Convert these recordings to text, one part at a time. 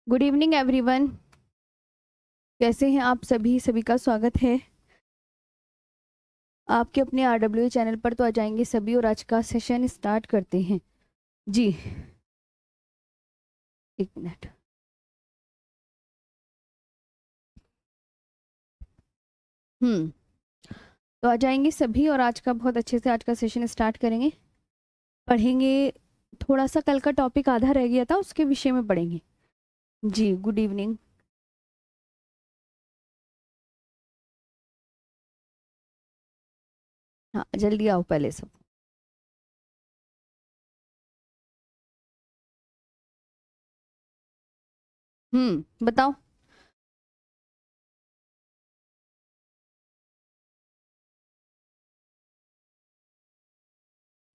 Good evening everyone. कैसे हैं आप सभी? सभी का स्वागत है आपके अपने RW चैनल पर। तो आ जाएंगे सभी और आज का सेशन स्टार्ट करते हैं जी। एक मिनट। हम्म। तो आ जाएंगे सभी और आज का बहुत अच्छे से आज का सेशन स्टार्ट करेंगे, पढ़ेंगे। थोड़ा सा कल का टॉपिक आधा रह गया था, उसके विषय में पढ़ेंगे जी। Good evening. हाँ, जल्दी आओ पहले सब। बताओ।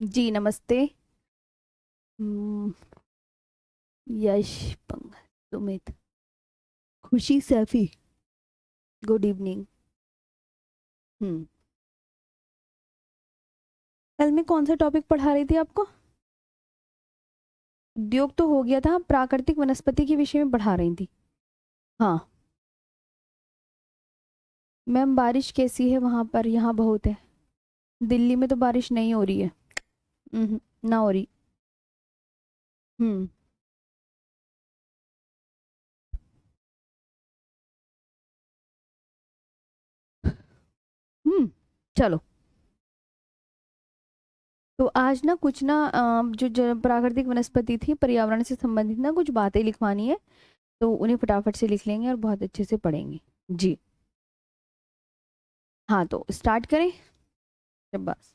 जी नमस्ते। हम्म, यश, पंकज, सुमित, खुशी, सैफी, गुड इवनिंग। हम्म। कल मैं कौन सा टॉपिक पढ़ा रही थी आपको? उद्योग तो हो गया था, प्राकृतिक वनस्पति के विषय में पढ़ा रही थी। हाँ मैम, बारिश कैसी है वहां पर? यहाँ बहुत है। दिल्ली में तो बारिश नहीं हो रही है। ना हो रही। हम्म। हम्म। चलो। तो आज ना कुछ ना जो प्राकृतिक वनस्पति थी, पर्यावरण से संबंधित ना कुछ बातें लिखवानी है। तो उन्हें फटाफट से लिख लेंगे और बहुत अच्छे से पढ़ेंगे जी। हाँ तो स्टार्ट करें। बस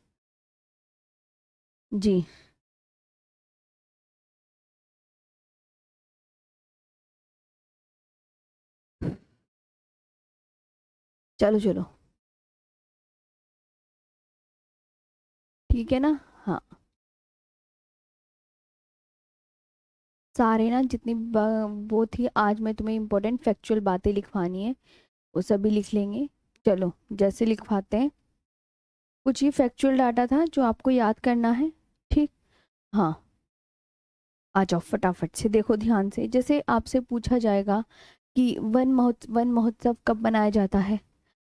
जी। चलो चलो। ठीक है ना? हाँ। सारे ना जितनी वो थी, आज मैं तुम्हें इम्पोर्टेंट फैक्चुअल बातें लिखवानी है, वो सभी लिख लेंगे। चलो जैसे लिखवाते हैं। कुछ ये फैक्चुअल डाटा था जो आपको याद करना है। ठीक। हाँ। आ जाओ फटाफट से, देखो ध्यान से। जैसे आपसे पूछा जाएगा कि वन महोत्सव कब मनाया जाता है,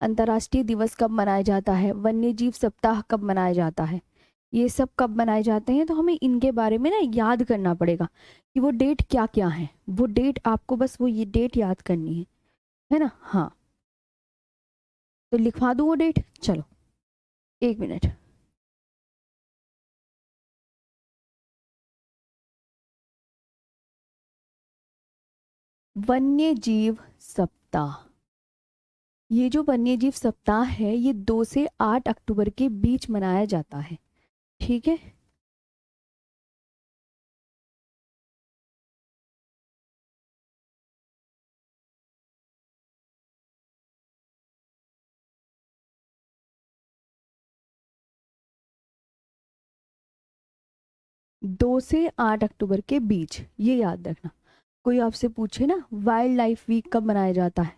अंतर्राष्ट्रीय दिवस कब मनाया जाता है, वन्य जीव सप्ताह कब मनाया जाता है, ये सब कब मनाए जाते हैं, तो हमें इनके बारे में ना याद करना पड़ेगा कि वो डेट क्या क्या है। वो डेट आपको बस वो ये डेट याद करनी है ना? हाँ। तो लिखवा दूँ वो डेट? चलो एक मिनट। वन्य जीव सप्ताह। ये जो वन्य जीव सप्ताह है, ये 2 से 8 अक्टूबर के बीच मनाया जाता है। ठीक है। 2 से 8 अक्टूबर के बीच, ये याद रखना। कोई आपसे पूछे ना वाइल्ड लाइफ वीक कब मनाया जाता है,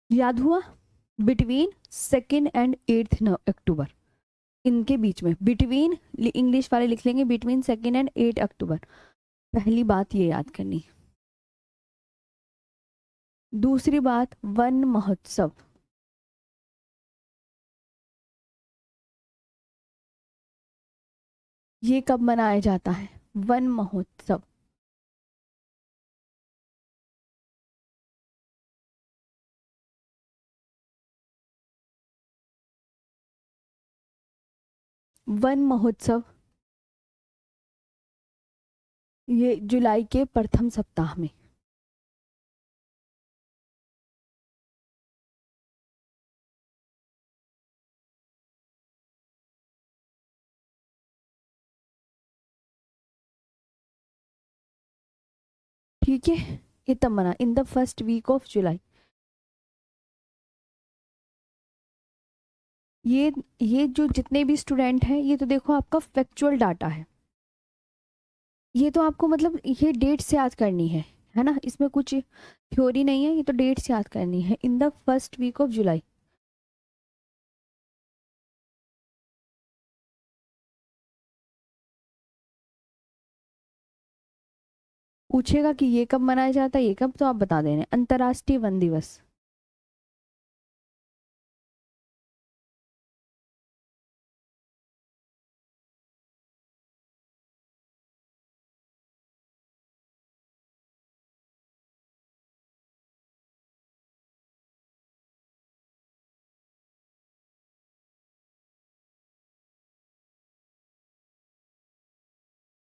याद हुआ? बिटवीन 2 एंड 8 अक्टूबर, इनके बीच में। बिटवीन इंग्लिश वाले लिख लेंगे बिटवीन 2 एंड 8 अक्टूबर। पहली बात ये याद करनी। दूसरी बात, वन महोत्सव। ये कब मनाया जाता है? वन महोत्सव। वन महोत्सव ये जुलाई के प्रथम सप्ताह में। ठीक है। ये तब मना in the first week of July. ये जो जितने भी स्टूडेंट हैं, ये तो देखो आपका फैक्चुअल डाटा है। ये तो आपको मतलब ये डेट्स याद करनी है ना? इसमें कुछ थ्योरी नहीं है, ये तो डेट्स याद करनी है। In the first week of July. पूछेगा कि ये कब मनाया जाता है, ये कब, तो आप बता देना अंतर्राष्ट्रीय वन दिवस।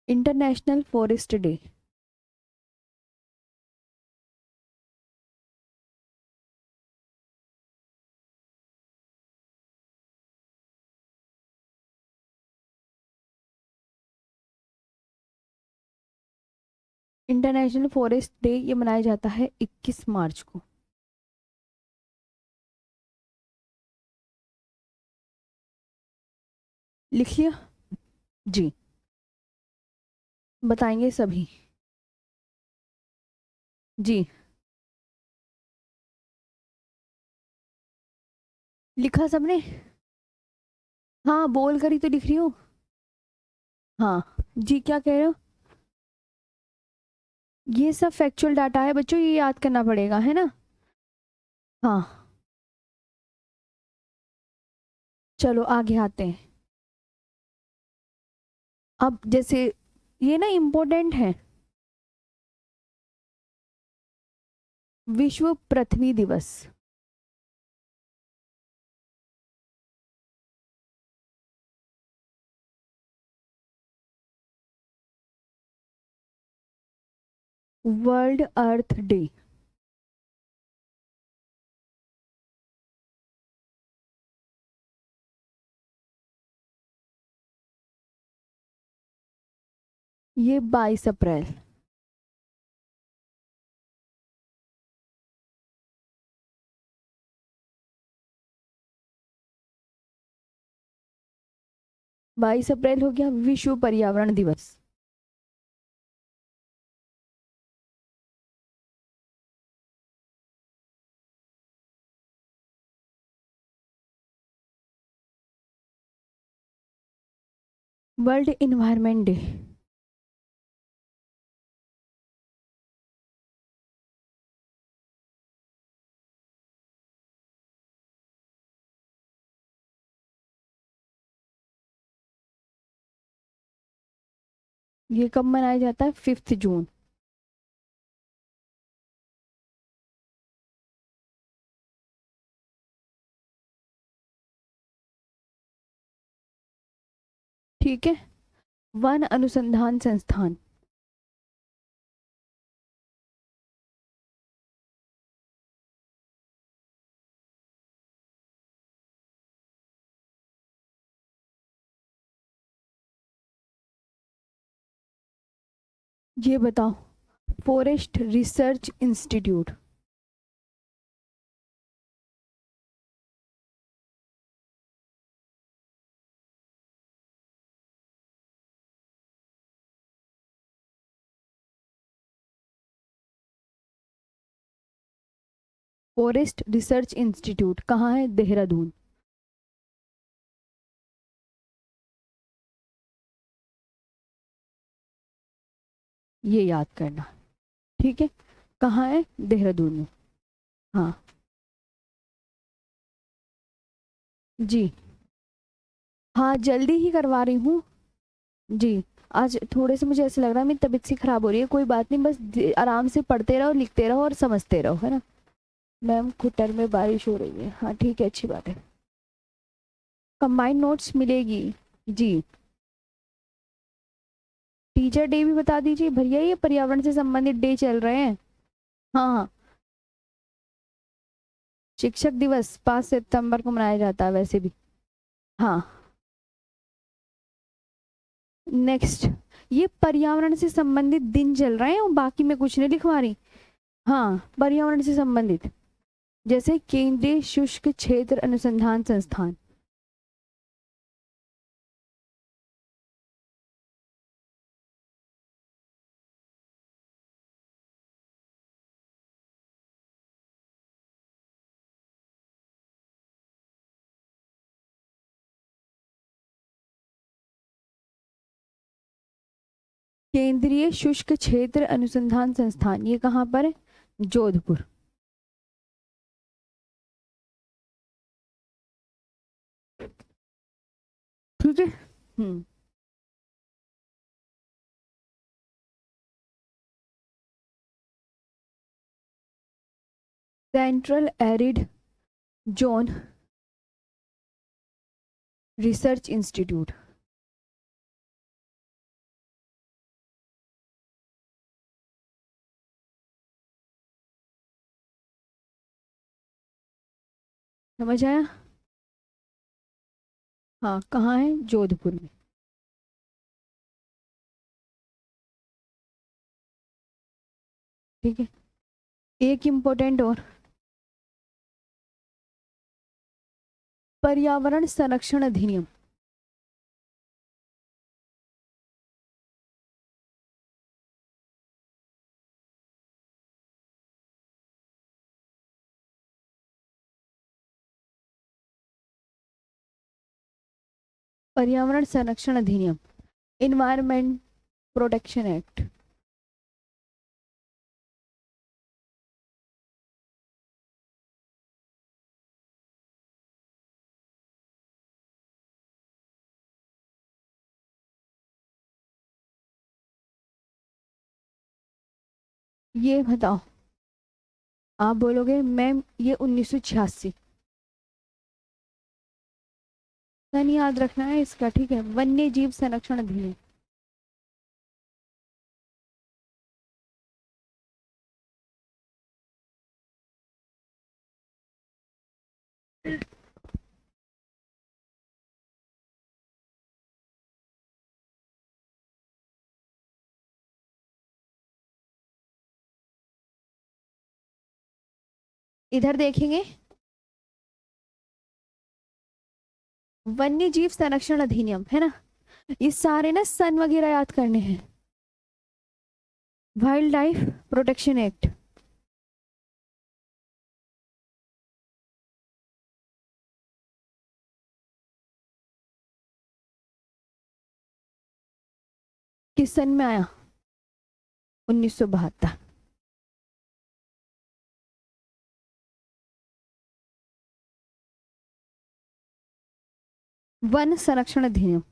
International forest day. International forest day ये मनाया जाता है 21 मार्च को। लिख लिया? जी। बताएंगे सभी। जी। लिखा सबने? हाँ, बोल कर ही तो लिख रही हूँ। हाँ जी, क्या कह रहे हो? ये सब फैक्चुअल डाटा है बच्चों, ये याद करना पड़ेगा, है ना? हाँ, चलो आगे आते हैं। अब जैसे ये ना इम्पोर्टेंट है, विश्व पृथ्वी दिवस। वर्ल्ड अर्थ डे। ये 22 अप्रैल। 22 अप्रैल हो गया विश्व पर्यावरण दिवस। World environment day. ये कब मनाया जाता है? 5 जून। ठीक है। वन अनुसंधान संस्थान। ये बताओ। Forest research institute. Forest research institute कहाँ है? देहरादून। ये याद करना। ठीक है, कहाँ है? देहरादून में। हाँ। जी। हाँ, जल्दी ही करवा रही हूँ। जी। आज थोड़े से मुझे ऐसा लग रहा है मेरी तबीयत सी खराब हो रही है, कोई बात नहीं, बस आराम से पढ़ते रहो, लिखते रहो और समझते रहो, है ना? मैम खुटर में बारिश हो रही है, हाँ ठीक है, अच्छी बात है। कंबाइंड नोट्स मिलेगी। जी। टीचर डे भी बता दीजिए भैया, ये पर्यावरण से संबंधित डे चल रहे हैं। हाँ हाँ। शिक्षक दिवस 5 सितंबर को मनाया जाता है वैसे भी। हाँ। नेक्स्ट, ये पर्यावरण से संबंधित दिन चल रहे हैं और बाकी मैं कुछ नहीं लिखवा रही। हाँ, पर्यावरण से संबंधित, जैसे केंद्रीय शुष्क क्षेत्र अनुसंधान संस्थान। केंद्रीय शुष्क क्षेत्र अनुसंधान संस्थान, ये कहाँ पर है? जोधपुर। ठीक है। Central arid zone research institute. समझ आया? हाँ, कहाँ है? जोधपुर में। ठीक है। एक इम्पोर्टेंट और, पर्यावरण संरक्षण अधिनियम। पर्यावरण संरक्षण अधिनियम, इन्वायरमेंट प्रोटेक्शन एक्ट। ये बताओ, आप बोलोगे मैम ये 1986, सन याद रखना है इसका, ठीक है? वन्य जीव संरक्षण अधिनियम। इधर देखेंगे, वन्य जीव संरक्षण अधिनियम है ना, ये सारे ना सन वगैरह याद करने हैं। वाइल्ड लाइफ प्रोटेक्शन एक्ट, किस सन में आया? 1972। वन संरक्षण अधिनियम,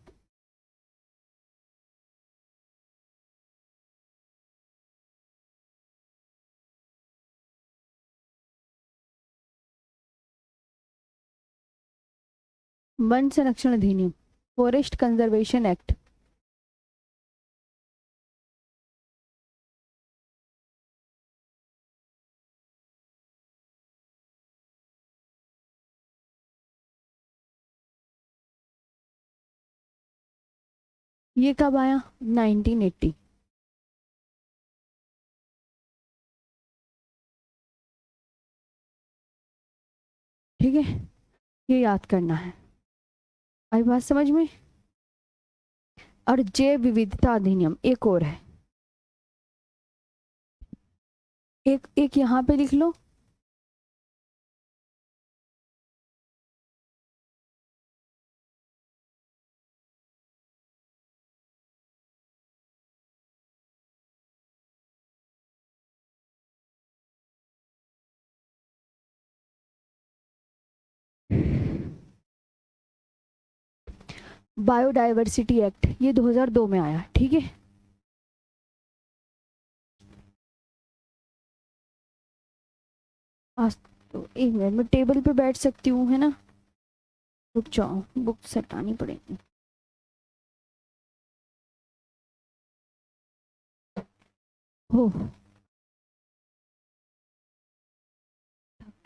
वन संरक्षण अधिनियम, फॉरेस्ट कंजर्वेशन एक्ट। ये कब आया? 1980। ठीक है, ये याद करना है। आई बात समझ में? और जैव विविधता अधिनियम एक और है, एक एक यहाँ पे लिख लो। बायोडायवर्सिटी एक्ट, ये 2002 में आया। ठीक है, आज तो एक मिनट में टेबल पे बैठ सकती हूँ, है ना? रुक जाओ, बुक हटानी पड़ेगी। हो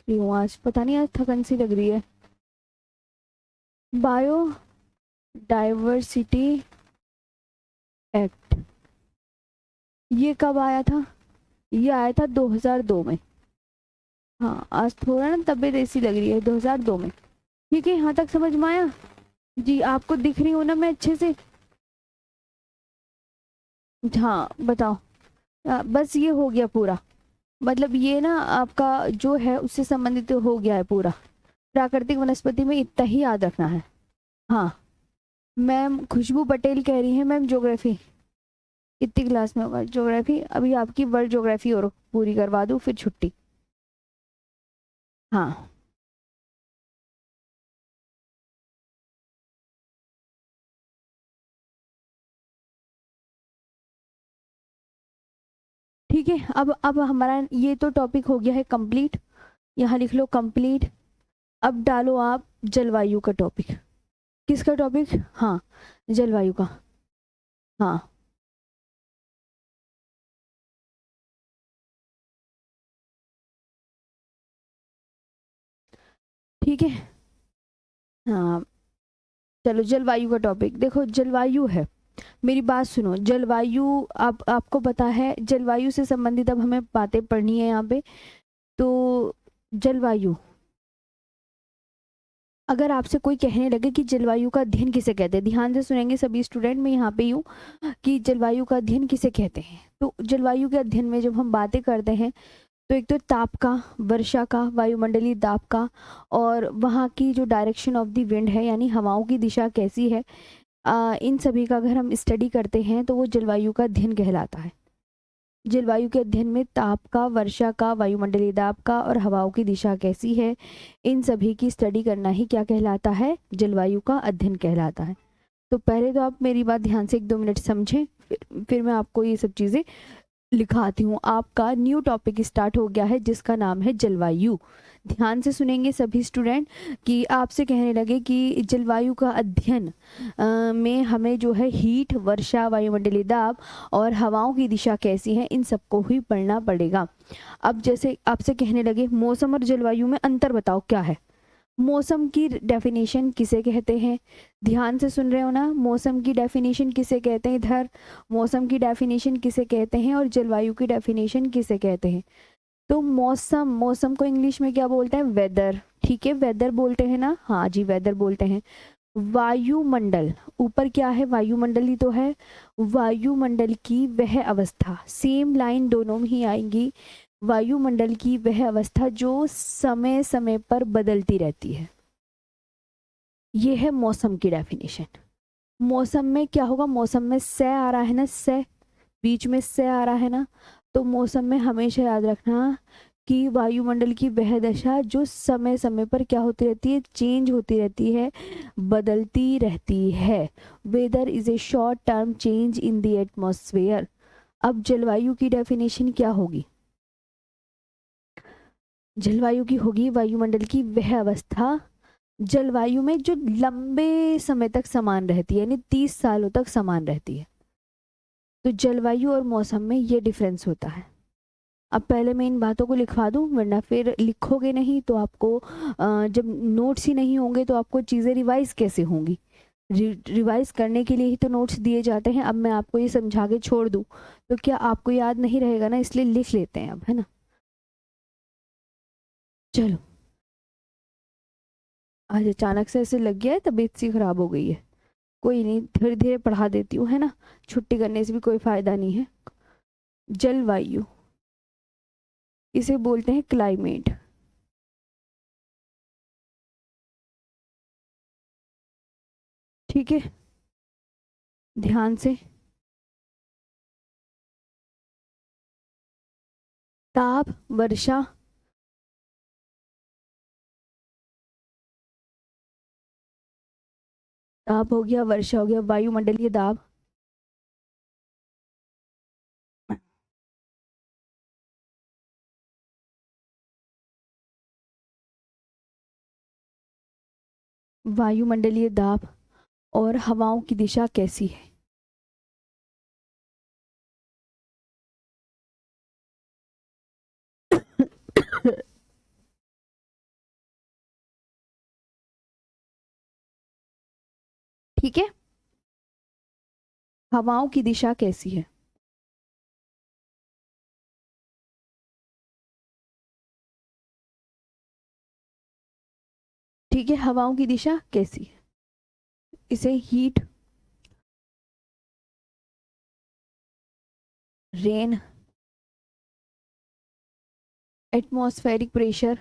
रही हूँ आज, पता नहीं आज थकन सी लग रही है। बायो डाइवर्सिटी एक्ट, ये कब आया था? ये आया था 2002 में। हाँ, आज थोड़ा ना तबीयत ऐसी लग रही है, 2002 में। ठीक है, यहाँ तक समझ में आया? जी, आपको दिख रही हूँ ना मैं अच्छे से? हाँ बताओ। बस ये हो गया पूरा, मतलब ये ना आपका जो है उससे संबंधित हो गया है पूरा। प्राकृतिक वनस्पति में इतना ही याद रखना है। हाँ, मैम खुशबू पटेल कह रही है मैम ज्योग्राफी। कितनी क्लास में होगा ज्योग्राफी? अभी आपकी वर्ल्ड ज्योग्राफी और पूरी करवा दूँ फिर छुट्टी। हाँ ठीक है। अब हमारा ये तो टॉपिक हो गया है कंप्लीट। यहाँ लिख लो कंप्लीट। अब डालो आप जलवायु का टॉपिक। किसका टॉपिक? हाँ, जलवायु का। हाँ ठीक है। हाँ चलो, जलवायु का टॉपिक देखो। जलवायु है, मेरी बात सुनो। जलवायु, आप आपको पता है जलवायु से संबंधित अब हमें बातें पढ़नी है यहाँ पे। तो जलवायु, अगर आपसे कोई कहने लगे कि जलवायु का अध्ययन किसे कहते हैं, ध्यान से सुनेंगे सभी स्टूडेंट। मैं यहाँ पे हूँ कि जलवायु का अध्ययन किसे कहते हैं। तो जलवायु के अध्ययन में जब हम बातें करते हैं, तो एक तो ताप का, वर्षा का, वायुमंडलीय दाब का, और वहाँ की जो डायरेक्शन ऑफ द विंड है, यानी हवाओं की दिशा कैसी है, इन सभी का अगर हम स्टडी करते हैं तो वो जलवायु का अध्ययन कहलाता है। जलवायु के अध्ययन में ताप का, वर्षा का, वायुमंडलीय दाब का और हवाओं की दिशा कैसी है, इन सभी की स्टडी करना ही क्या कहलाता है? जलवायु का अध्ययन कहलाता है। तो पहले तो आप मेरी बात ध्यान से 1-2 मिनट समझें, फिर मैं आपको ये सब चीज़ें लिखाती हूँ। आपका न्यू टॉपिक स्टार्ट हो गया है जिसका नाम है जलवायु। ध्यान से सुनेंगे सभी स्टूडेंट कि आपसे कहने लगे कि जलवायु का अध्ययन में हमें जो है हीट, वर्षा, वायुमंडलीय दाब और हवाओं की दिशा कैसी है, इन सबको ही पढ़ना पड़ेगा। अब जैसे आपसे कहने लगे मौसम और जलवायु में अंतर बताओ क्या है। मौसम की डेफिनेशन किसे कहते हैं? ध्यान से सुन रहे हो ना? मौसम की डेफिनेशन किसे कहते हैं? इधर मौसम की डेफिनेशन किसे कहते हैं और जलवायु की डेफिनेशन किसे कहते हैं? तो मौसम, मौसम को इंग्लिश में क्या बोलते हैं? वेदर। ठीक है, वेदर बोलते हैं ना? हाँ जी, वेदर बोलते हैं। वायुमंडल, ऊपर क्या है? वायुमंडल ही तो है। वायुमंडल की वह अवस्था, सेम लाइन दोनों में ही आएंगी। वायुमंडल की वह अवस्था जो समय समय पर बदलती रहती है, ये है मौसम की डेफिनेशन। मौसम में क्या होगा? मौसम में से आ रहा है ना, से, बीच में से आ रहा है ना। तो मौसम में हमेशा याद रखना कि वायुमंडल की वह दशा जो समय समय पर क्या होती रहती है? चेंज होती रहती है, बदलती रहती है। Weather is a short term change in the atmosphere. अब जलवायु की डेफिनेशन क्या होगी? जलवायु की होगी वायुमंडल की वह अवस्था, जलवायु में जो लंबे समय तक समान रहती है, यानी 30 सालों तक समान रहती है। तो जलवायु और मौसम में ये डिफरेंस होता है। अब पहले मैं इन बातों को लिखवा दूं, वरना फिर लिखोगे नहीं तो आपको जब नोट्स ही नहीं होंगे तो आपको चीज़ें रिवाइज कैसे होंगी? रिवाइज करने के लिए ही तो नोट्स दिए जाते हैं। अब मैं आपको ये समझा के छोड़ दूं तो क्या आपको याद नहीं रहेगा ना, इसलिए लिख लेते हैं अब, है ना? चलो, आज अचानक से ऐसे लग गया है, तबीयत सी खराब हो गई है। कोई नहीं, धीरे धीरे पढ़ा देती हूँ, है ना? छुट्टी करने से भी कोई फायदा नहीं है। जलवायु, इसे बोलते हैं क्लाइमेट। ठीक है, ध्यान से। ताप, वर्षा, ताप हो गया, वर्षा हो गया, वायुमंडलीय दाब, वायुमंडलीय दाब और हवाओं की दिशा कैसी है। ठीक है, हवाओं की दिशा कैसी है। ठीक है, हवाओं की दिशा कैसी है, इसे heat, rain, atmospheric pressure,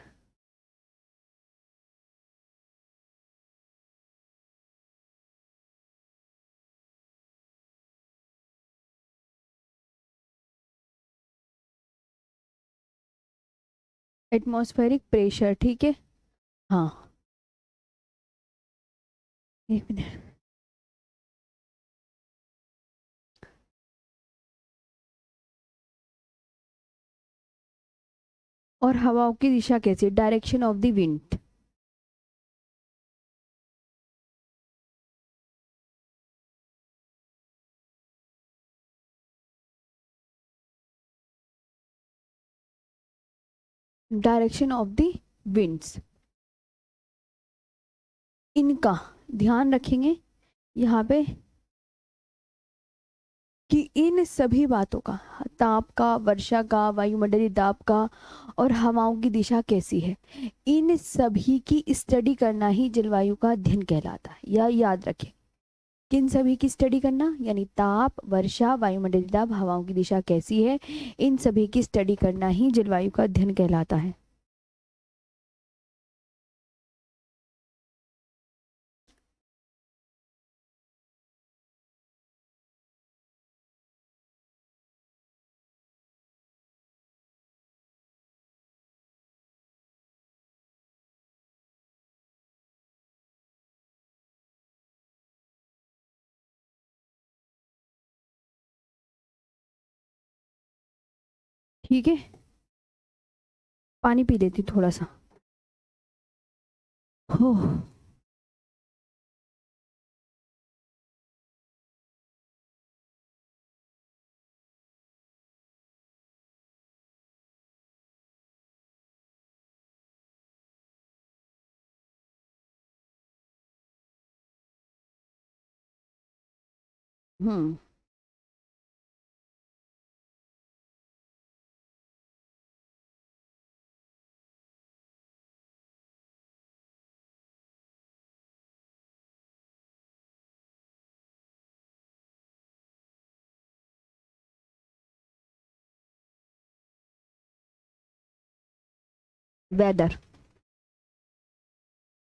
atmospheric pressure, ठीक है। हाँ, एक मिनट। और हवाओं की दिशा कैसी है? Direction of the wind. Direction of the winds, इनका ध्यान रखेंगे यहाँ पे कि इन सभी बातों का, ताप का, वर्षा का, वायुमंडलीय दाब का और हवाओं की दिशा कैसी है, इन सभी की स्टडी करना ही जलवायु का अध्ययन कहलाता है। यह याद रखें, किन सभी की स्टडी करना, यानी ताप, वर्षा, वायुमंडलीय दाब, हवाओं की दिशा कैसी है, इन सभी की स्टडी करना ही जलवायु का अध्ययन कहलाता है। ठीक है, पानी पी लेती थोड़ा सा। हो। हम्म। वेदर,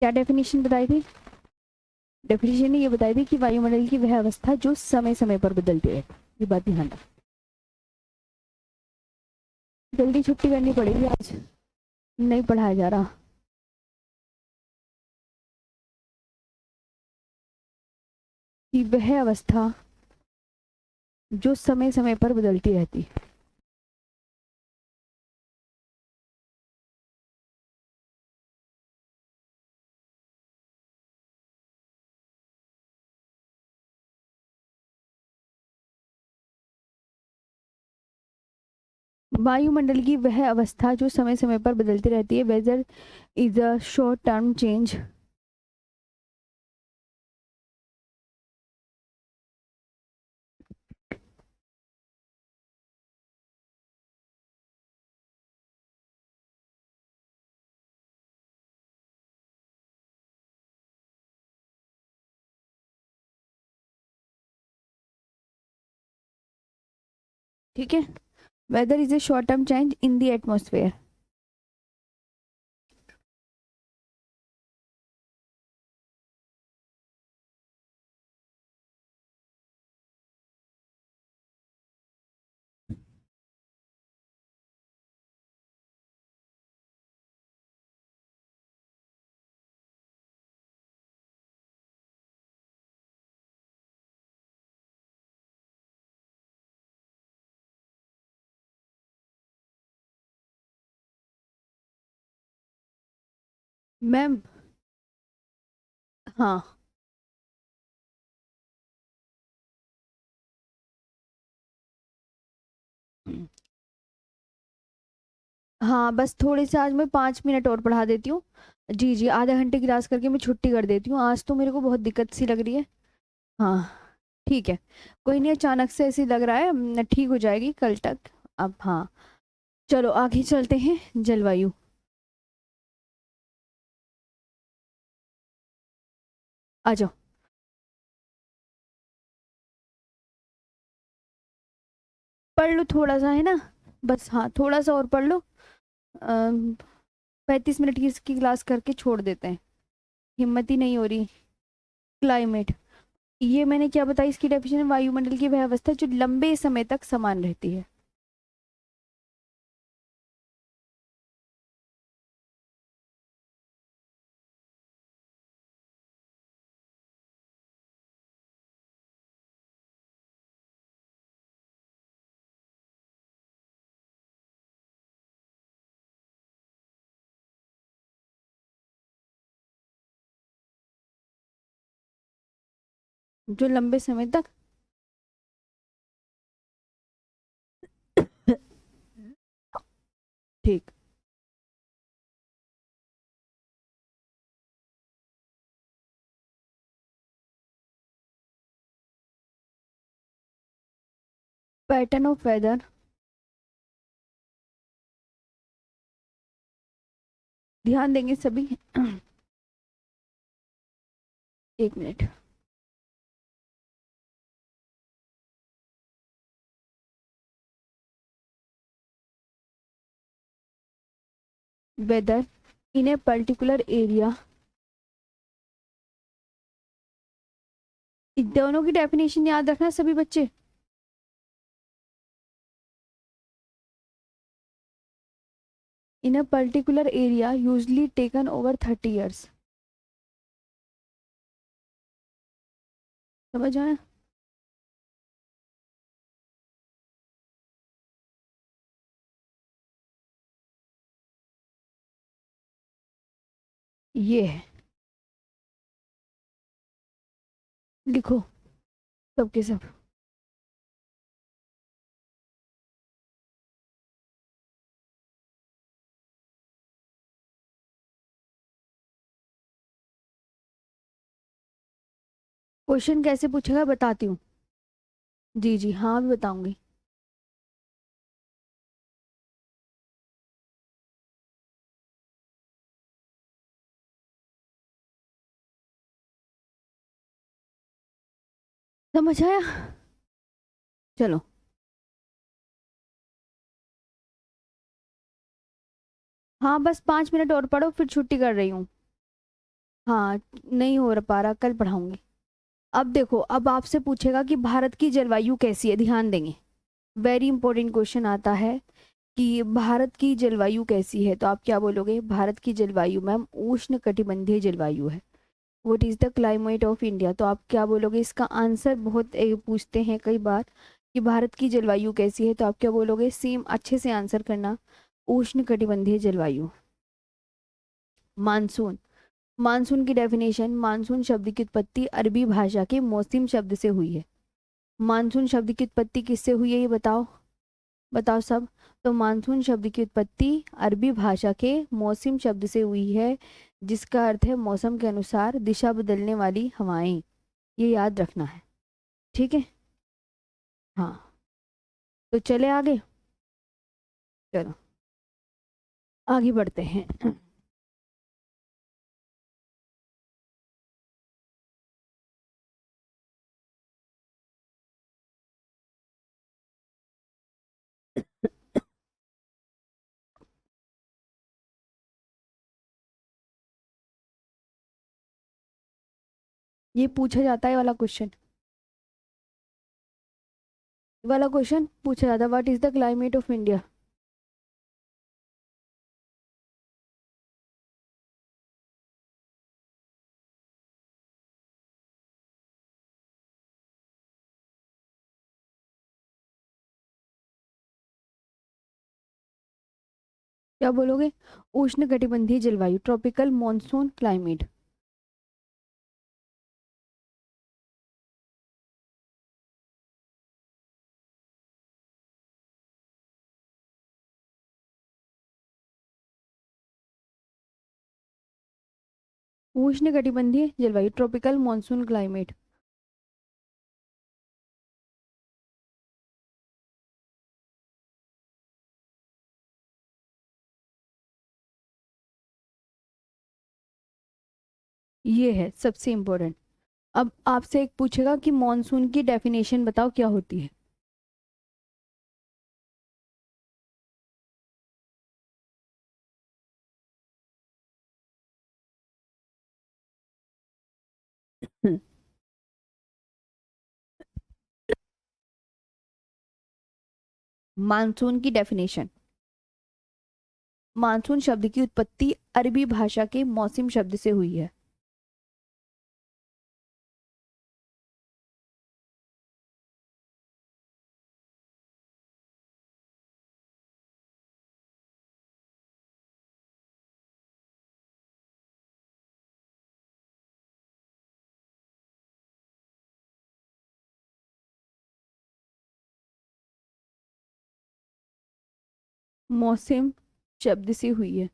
क्या डेफिनेशन बताई थी? डेफिनेशन ने ये बताई थी कि वायुमंडल की वह अवस्था जो समय समय पर बदलती है। ये बात ध्यान रख। जल्दी छुट्टी करनी पड़ेगी आज, नहीं पढ़ाया जा रहा। कि वह अवस्था जो समय समय पर बदलती रहती है। वायुमंडल की वह अवस्था जो समय समय पर बदलती रहती है। Weather is a short term change. ठीक है, weather is a short term change in the atmosphere. Ma'am, हाँ। हाँ, बस थोड़ी सी आज मैं 5 मिनट और पढ़ा देती हूँ। जी जी, आधे घंटे क्लास करके मैं छुट्टी कर देती हूँ। आज तो मेरे को बहुत दिक्कत सी लग रही है। हाँ, ठीक है। कोई नहीं, अचानक से ऐसे लग रहा है, ठीक हो जाएगी कल तक। अब हाँ, चलो आगे चलते हैं। जलवायु, आ जाओ। पढ़ लो थोड़ा सा, है ना? बस हाँ, थोड़ा सा और पढ़ लो। 35 मिनट की इसकी क्लास करके छोड़ देते हैं। हिम्मत ही नहीं हो रही। क्लाइमेट, ये मैंने क्या बताई इसकी डेफिनेशन? वायुमंडल की वह अवस्था जो लंबे समय तक समान रहती है। जो लंबे समय तक ठीक। Pattern of weather. ध्यान देंगे सभी। 1 minute. Weather in a particular area. इन दोनों की डेफिनेशन याद रखना सभी बच्चे। In a particular area usually taken over 30 years। समझ आया। ये है, लिखो सबके सब। क्वेश्चन कैसे पूछेगा बताती हूँ। जी जी हाँ भी बताऊंगी। समझ आया। चलो। हाँ बस 5 मिनट और पढ़ो फिर छुट्टी कर रही हूँ। हाँ नहीं हो पा रहा, कल पढ़ाऊंगी। अब देखो, अब आपसे पूछेगा कि भारत की जलवायु कैसी है, ध्यान देंगे। वेरी इंपॉर्टेंट क्वेश्चन आता है कि भारत की जलवायु कैसी है, तो आप क्या बोलोगे? भारत की जलवायु मैम उष्ण कटिबंधीय जलवायु है। What is the climate of India, तो आप क्या बोलोगे? इसका आंसर बहुत पूछते हैं कई बार कि भारत की जलवायु कैसी है, तो आप क्या बोलोगे? सेम अच्छे से आंसर करना, उष्ण कटिबंधीय जलवायु। मानसून। मानसून की डेफिनेशन, मानसून शब्द की उत्पत्ति अरबी भाषा के मौसम शब्द से हुई है। मानसून शब्द की उत्पत्ति किससे हुई है ये बताओ, बताओ सब। तो मानसून शब्द की उत्पत्ति अरबी भाषा के मौसम शब्द से हुई है, जिसका अर्थ है मौसम के अनुसार दिशा बदलने वाली हवाएं। ये याद रखना है, ठीक है। हाँ तो चले आगे। चलो आगे बढ़ते हैं। ये पूछा जाता है वाला क्वेश्चन, वाला क्वेश्चन पूछा जाता है, what is the climate of India. क्या बोलोगे? उष्ण कटिबंधीय जलवायु, ट्रॉपिकल मॉनसून क्लाइमेट। उष्ण कटिबंधीय जलवायु, ट्रॉपिकल मॉनसून क्लाइमेट। ये है सबसे इम्पोर्टेंट। अब आपसे एक पूछेगा कि मॉनसून की डेफिनेशन बताओ क्या होती है। मानसून की डेफिनेशन, मानसून शब्द की उत्पत्ति अरबी भाषा के मौसम शब्द से हुई है। मौसम शब्द से हुई है।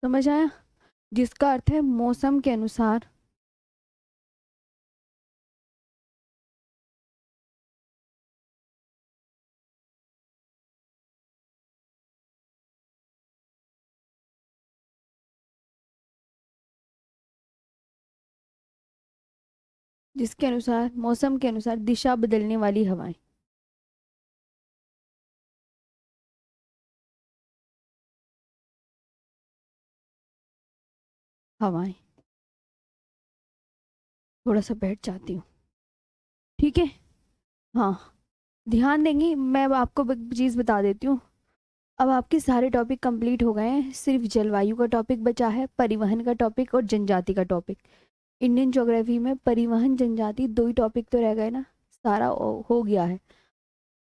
समझ आया? जिसका अर्थ है मौसम के अनुसार। जिसके अनुसार, मौसम के अनुसार दिशा बदलने वाली हवाएं। हवाएं। थोड़ा सा बैठ जाती हूँ। ठीक है। हाँ, ध्यान देंगी। मैं अब आपको चीज़ बता देती हूँ। अब आपके सारे टॉपिक कंप्लीट हो गए हैं, सिर्फ जलवायु का टॉपिक बचा है, परिवहन का टॉपिक और जनजाति का टॉपिक। इंडियन ज्योग्राफी में परिवहन जनजाति दो ही टॉपिक तो रह गए ना, सारा हो गया है।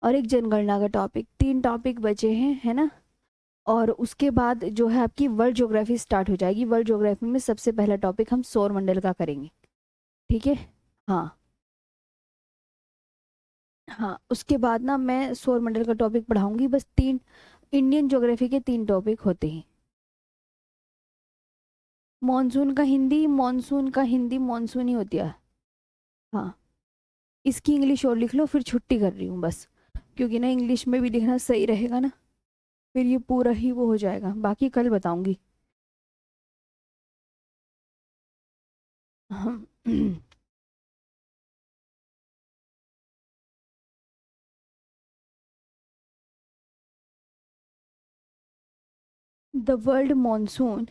और एक जनगणना का टॉपिक, तीन टॉपिक बचे हैं, है ना। और उसके बाद जो है आपकी वर्ल्ड ज्योग्राफी स्टार्ट हो जाएगी। वर्ल्ड ज्योग्राफी में सबसे पहला टॉपिक हम सौर मंडल का करेंगे। ठीक है। हाँ। हाँ, उसके बाद ना मैं सौर मंडल का टॉपिक पढ़ाऊंगी। बस तीन इंडियन ज्योग्राफी के तीन टॉपिक होते हैं। मॉनसून का हिंदी, मॉनसून का हिंदी मॉनसून ही होती है। हाँ, इसकी इंग्लिश और लिख लो, फिर छुट्टी कर रही हूँ बस। क्योंकि ना इंग्लिश में भी लिखना सही रहेगा ना, फिर ये पूरा ही वो हो जाएगा। बाकी कल बताऊंगी। The word monsoon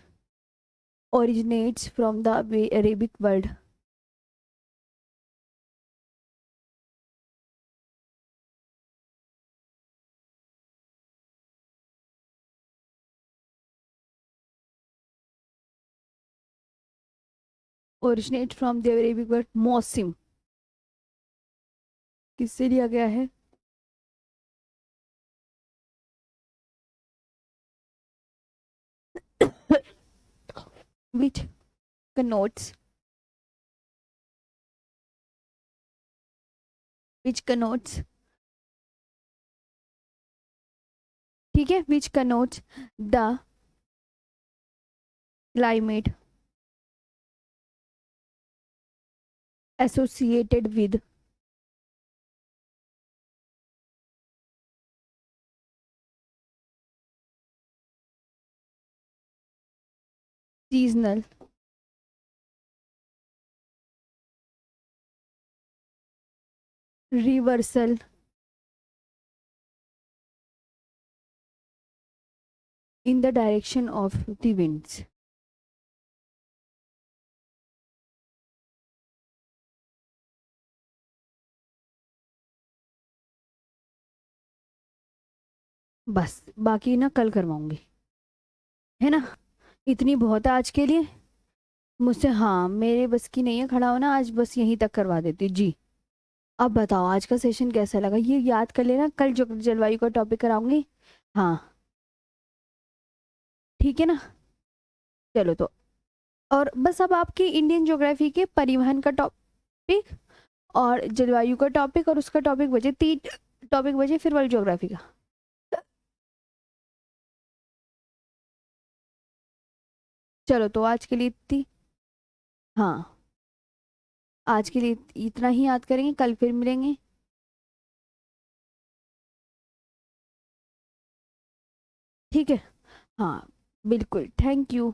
originates from the Arabic word originate from the Arabic word मौसम। किससे लिया गया है? which connotes which connotes ठीक है, which connotes the climate associated with seasonal reversal in the direction of the winds। बस बाकी ना कल करवाऊंगी, है ना। इतनी बहुत है आज के लिए मुझसे। हाँ, मेरे बस की नहीं है खड़ा होना आज, बस यहीं तक करवा देती हूँ जी। अब बताओ आज का सेशन कैसा लगा, ये याद कर लेना, कल जो जलवायु का टॉपिक कराऊंगी। हाँ, ठीक है ना। चलो तो, और बस अब आपकी इंडियन ज्योग्राफी के परिवहन का टॉपिक और जलवायु का टॉपिक और उसका टॉपिक बचे, तीन टॉपिक बचे, फिर वर्ल्ड ज्योग्राफी का। चलो तो आज के लिए इतनी। हाँ, आज के लिए इतना ही याद करेंगे, कल फिर मिलेंगे। ठीक है। हाँ, बिल्कुल, थैंक यू।